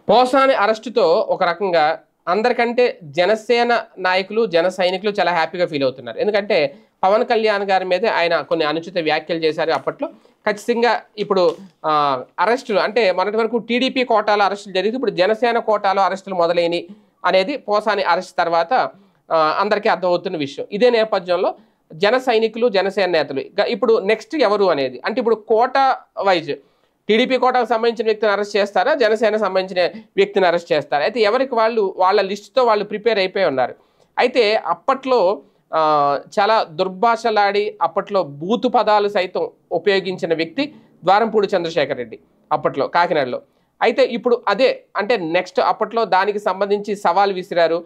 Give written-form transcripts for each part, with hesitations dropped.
పోసాని అరెస్టుతో ఒక రకంగా అందరికంటే జనసేన నాయకులు, జన సైనికులు చాలా హ్యాపీగా ఫీల్ అవుతున్నారు. ఎందుకంటే పవన్ కళ్యాణ్ గారి మీద ఆయన కొన్ని అనుచిత వ్యాఖ్యలు చేశారు అప్పట్లో. ఖచ్చితంగా ఇప్పుడు అరెస్టులు అంటే మొన్నటి వరకు టీడీపీ కోటాలో అరెస్టులు జరిగింది. ఇప్పుడు జనసేన కోటాలో అరెస్టులు మొదలైనవి అనేది పోసాని అరెస్ట్ తర్వాత అందరికీ అర్థమవుతున్న విషయం. ఇదే నేపథ్యంలో జన సైనికులు, జనసేన నేతలు ఇప్పుడు నెక్స్ట్ ఎవరు అనేది అంటే ఇప్పుడు కోట వైజ్ టీడీపీ కోటాకు సంబంధించిన వ్యక్తిని అరెస్ట్ చేస్తారా, జనసేన సంబంధించిన వ్యక్తిని అరెస్ట్ చేస్తారా? అయితే ఎవరికి వాళ్ళు వాళ్ళ లిస్టుతో వాళ్ళు ప్రిపేర్ అయిపోయి ఉన్నారు. అయితే అప్పట్లో చాలా దుర్భాషలాడి అప్పట్లో బూతు పదాలు సైతం ఉపయోగించిన వ్యక్తి ద్వారంపూడి చంద్రశేఖర్ రెడ్డి అప్పట్లో కాకినాడలో. అయితే ఇప్పుడు అదే అంటే నెక్స్ట్ అప్పట్లో దానికి సంబంధించి సవాల్ విసిరారు.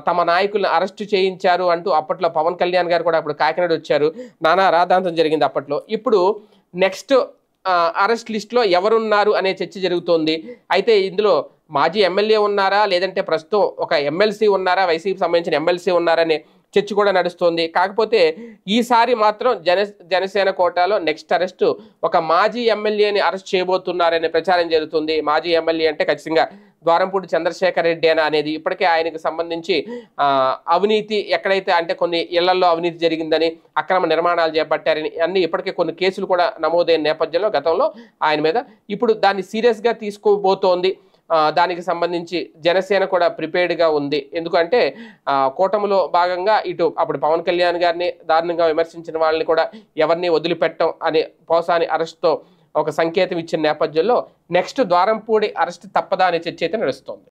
తమ నాయకులను అరెస్టు చేయించారు అంటూ అప్పట్లో పవన్ కళ్యాణ్ గారు కూడా అప్పుడు కాకినాడ వచ్చారు. నానా రాద్ధాంతం జరిగింది అప్పట్లో. ఇప్పుడు నెక్స్ట్ అరెస్ట్ లిస్టులో ఎవరున్నారు అనే చర్చ జరుగుతోంది. అయితే ఇందులో మాజీ ఎమ్మెల్యే ఉన్నారా, లేదంటే ప్రస్తుతం ఒక ఎమ్మెల్సీ ఉన్నారా, వైసీపీ సంబంధించిన ఎమ్మెల్సీ ఉన్నారనే చర్చ కూడా నడుస్తోంది. కాకపోతే ఈసారి మాత్రం జనసేన కోటాలో నెక్స్ట్ అరెస్టు ఒక మాజీ ఎమ్మెల్యేని అరెస్ట్ చేయబోతున్నారనే ప్రచారం జరుగుతుంది. మాజీ ఎమ్మెల్యే అంటే ఖచ్చితంగా ద్వారంపూడి చంద్రశేఖర్ రెడ్డి అనేది ఇప్పటికే ఆయనకు సంబంధించి అవినీతి ఎక్కడైతే అంటే కొన్ని ఇళ్లలో అవినీతి జరిగిందని, అక్రమ నిర్మాణాలు చేపట్టారని అన్ని ఇప్పటికే కొన్ని కేసులు కూడా నమోదైన నేపథ్యంలో గతంలో ఆయన మీద ఇప్పుడు దాన్ని సీరియస్గా తీసుకోబోతోంది. దానికి సంబంధించి జనసేన కూడా ప్రిపేర్డ్గా ఉంది. ఎందుకంటే కూటమిలో భాగంగా ఇటు అప్పుడు పవన్ కళ్యాణ్ గారిని దారుణంగా విమర్శించిన వాళ్ళని కూడా ఎవరిని వదిలిపెట్టం అనే పోసాని అరెస్ట్తో ఒక సంకేతం ఇచ్చిన నేపథ్యంలో నెక్స్ట్ ద్వారంపూడి అరెస్ట్ తప్పదా అనే చర్చ అయితే నడుస్తోంది.